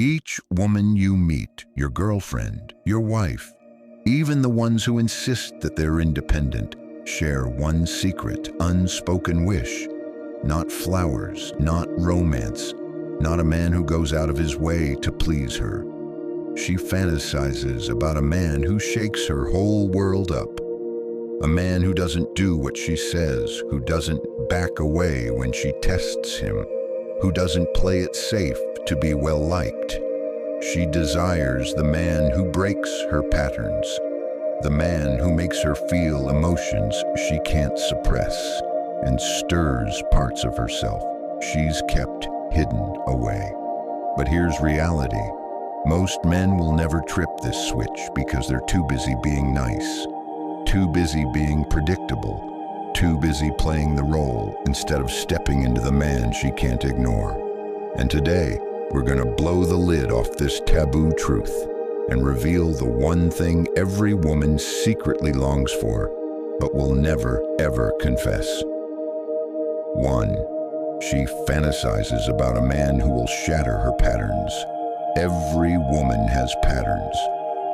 Each woman you meet, your girlfriend, your wife, even the ones who insist that they're independent, share one secret, unspoken wish. Not flowers, not romance, not a man who goes out of his way to please her. She fantasizes about a man who shakes her whole world up. A man who doesn't do what she says, who doesn't back away when she tests him, who doesn't play it safe to be well-liked. She desires the man who breaks her patterns, the man who makes her feel emotions she can't suppress and stirs parts of herself she's kept hidden away. But here's reality. Most men will never trip this switch because they're too busy being nice, too busy being predictable, too busy playing the role instead of stepping into the man she can't ignore. And today, we're going to blow the lid off this taboo truth and reveal the one thing every woman secretly longs for, but will never, ever confess. 1. She fantasizes about a man who will shatter her patterns. Every woman has patterns.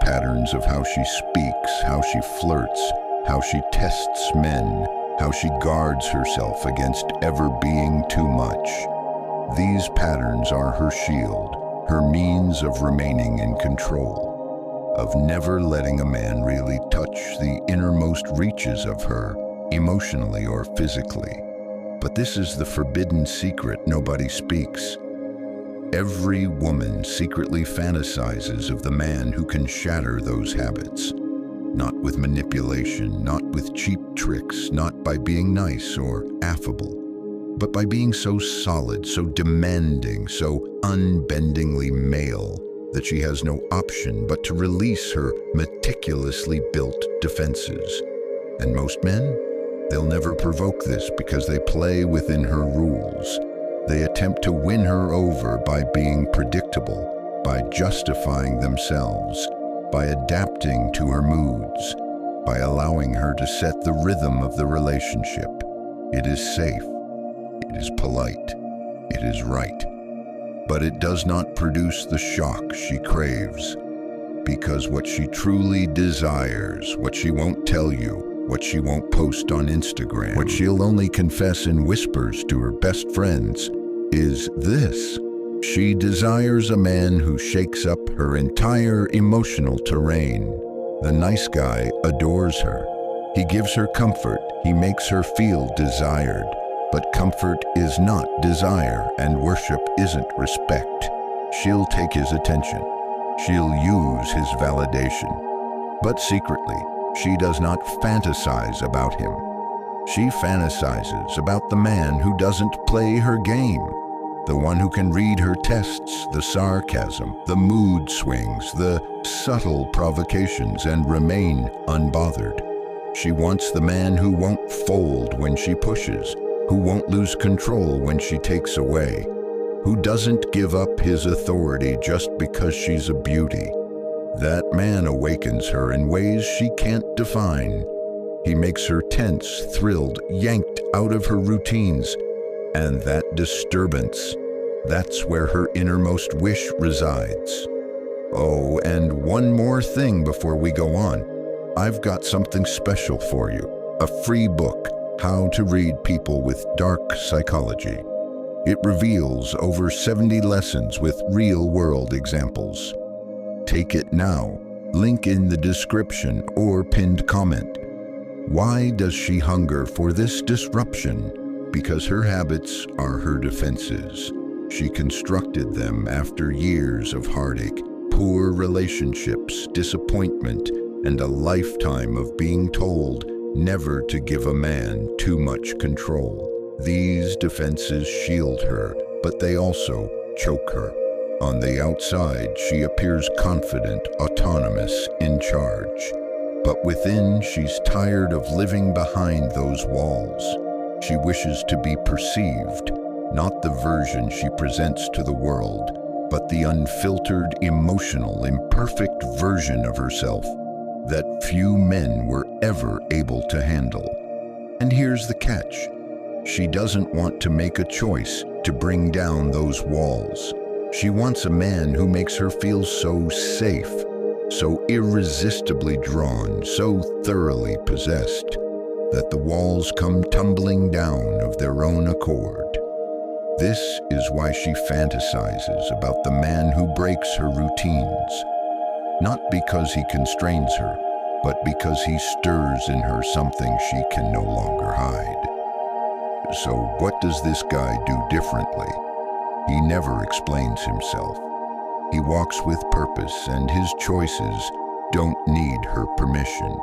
Patterns of how she speaks, how she flirts, how she tests men, how she guards herself against ever being too much. These patterns are her shield, her means of remaining in control, of never letting a man really touch the innermost reaches of her, emotionally or physically. But this is the forbidden secret nobody speaks. Every woman secretly fantasizes of the man who can shatter those habits. Not with manipulation, not with cheap tricks, not by being nice or affable, but by being so solid, so demanding, so unbendingly male that she has no option but to release her meticulously built defenses. And most men? They'll never provoke this because they play within her rules. They attempt to win her over by being predictable, by justifying themselves, by adapting to her moods, by allowing her to set the rhythm of the relationship. It is safe, it is polite, it is right. But it does not produce the shock she craves, because what she truly desires, what she won't tell you, what she won't post on Instagram, what she'll only confess in whispers to her best friends, is this. She desires a man who shakes up her entire emotional terrain. The nice guy adores her. He gives her comfort. He makes her feel desired. But comfort is not desire, and worship isn't respect. She'll take his attention. She'll use his validation. But secretly, she does not fantasize about him. She fantasizes about the man who doesn't play her game, the one who can read her tests, the sarcasm, the mood swings, the subtle provocations, and remain unbothered. She wants the man who won't fold when she pushes, who won't lose control when she takes away, who doesn't give up his authority just because she's a beauty. That man awakens her in ways she can't define. He makes her tense, thrilled, yanked out of her routines. And that disturbance, that's where her innermost wish resides. Oh, and one more thing before we go on. I've got something special for you. A free book, How to Read People with Dark Psychology. It reveals over 70 lessons with real-world examples. Take it now. Link in the description or pinned comment. Why does she hunger for this disruption? Because her habits are her defenses. She constructed them after years of heartache, poor relationships, disappointment, and a lifetime of being told never to give a man too much control. These defenses shield her, but they also choke her. On the outside, she appears confident, autonomous, in charge. But within, she's tired of living behind those walls. She wishes to be perceived, not the version she presents to the world, but the unfiltered, emotional, imperfect version of herself that few men were ever able to handle. And here's the catch. She doesn't want to make a choice to bring down those walls. She wants a man who makes her feel so safe, so irresistibly drawn, so thoroughly possessed, that the walls come tumbling down of their own accord. This is why she fantasizes about the man who breaks her routines, not because he constrains her, but because he stirs in her something she can no longer hide. So what does this guy do differently? He never explains himself. He walks with purpose, and his choices don't need her permission.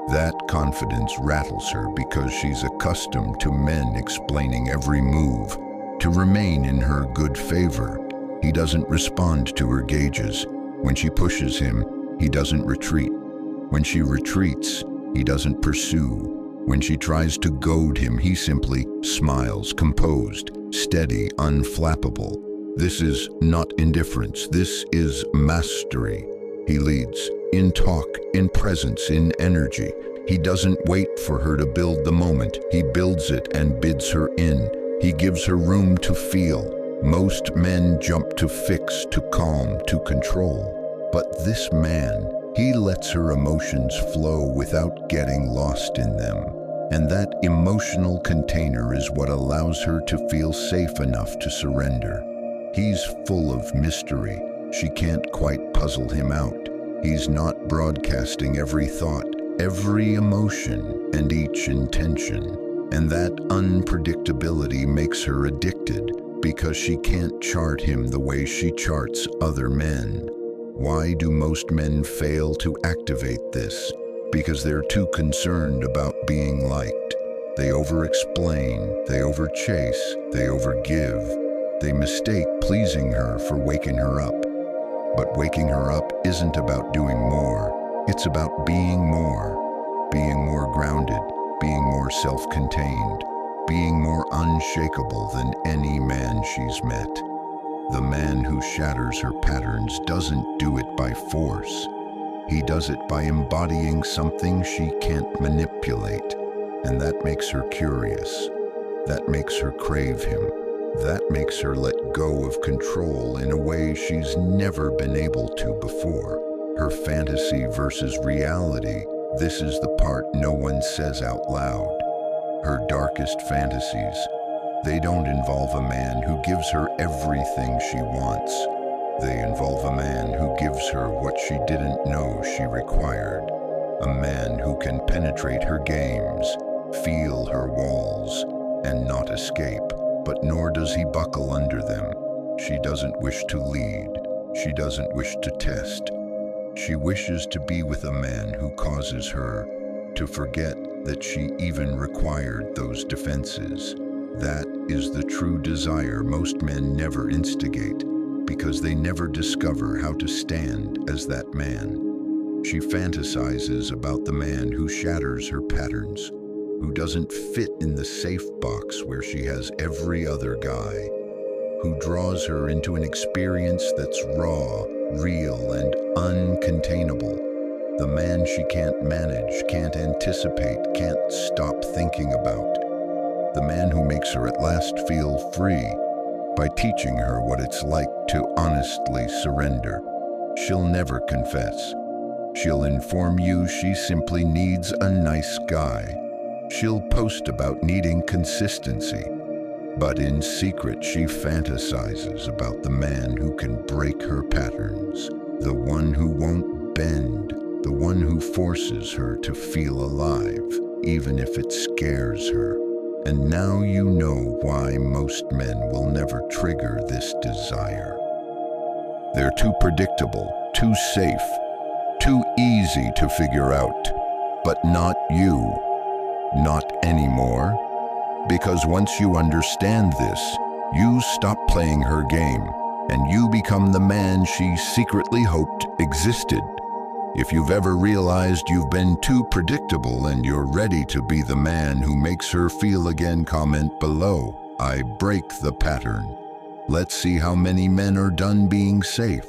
That confidence rattles her because she's accustomed to men explaining every move. To remain in her good favor, he doesn't respond to her gauges. When she pushes him, he doesn't retreat. When she retreats, he doesn't pursue. When she tries to goad him, he simply smiles, composed, steady, unflappable. This is not indifference. This is mastery. He leads in talk, in presence, in energy. He doesn't wait for her to build the moment. He builds it and bids her in. He gives her room to feel. Most men jump to fix, to calm, to control. But this man, he lets her emotions flow without getting lost in them. And that emotional container is what allows her to feel safe enough to surrender. He's full of mystery. She can't quite puzzle him out. He's not broadcasting every thought, every emotion, and each intention. And that unpredictability makes her addicted because she can't chart him the way she charts other men. Why do most men fail to activate this? Because they're too concerned about being liked. They over-explain, they over-chase, they over-give. They mistake pleasing her for waking her up. But waking her up isn't about doing more. It's about being more grounded, being more self-contained, being more unshakable than any man she's met. The man who shatters her patterns doesn't do it by force. He does it by embodying something she can't manipulate, and that makes her curious. That makes her crave him. That makes her let go of control in a way she's never been able to before. Her fantasy versus reality, this is the part no one says out loud. Her darkest fantasies, they don't involve a man who gives her everything she wants. They involve a man who gives her what she didn't know she required. A man who can penetrate her games, feel her walls, and not escape. But nor does he buckle under them. She doesn't wish to lead. She doesn't wish to test. She wishes to be with a man who causes her to forget that she even required those defenses. That is the true desire most men never instigate, because they never discover how to stand as that man. She fantasizes about the man who shatters her patterns, who doesn't fit in the safe box where she has every other guy, who draws her into an experience that's raw, real, and uncontainable. The man she can't manage, can't anticipate, can't stop thinking about. The man who makes her at last feel free by teaching her what it's like to honestly surrender. She'll never confess. She'll inform you she simply needs a nice guy. She'll post about needing consistency, but in secret she fantasizes about the man who can break her patterns, the one who won't bend, the one who forces her to feel alive, even if it scares her. And now you know why most men will never trigger this desire. They're too predictable, too safe, too easy to figure out. But not you. Not anymore. Because once you understand this, you stop playing her game, and you become the man she secretly hoped existed. If you've ever realized you've been too predictable and you're ready to be the man who makes her feel again, comment below. I break the pattern. Let's see how many men are done being safe.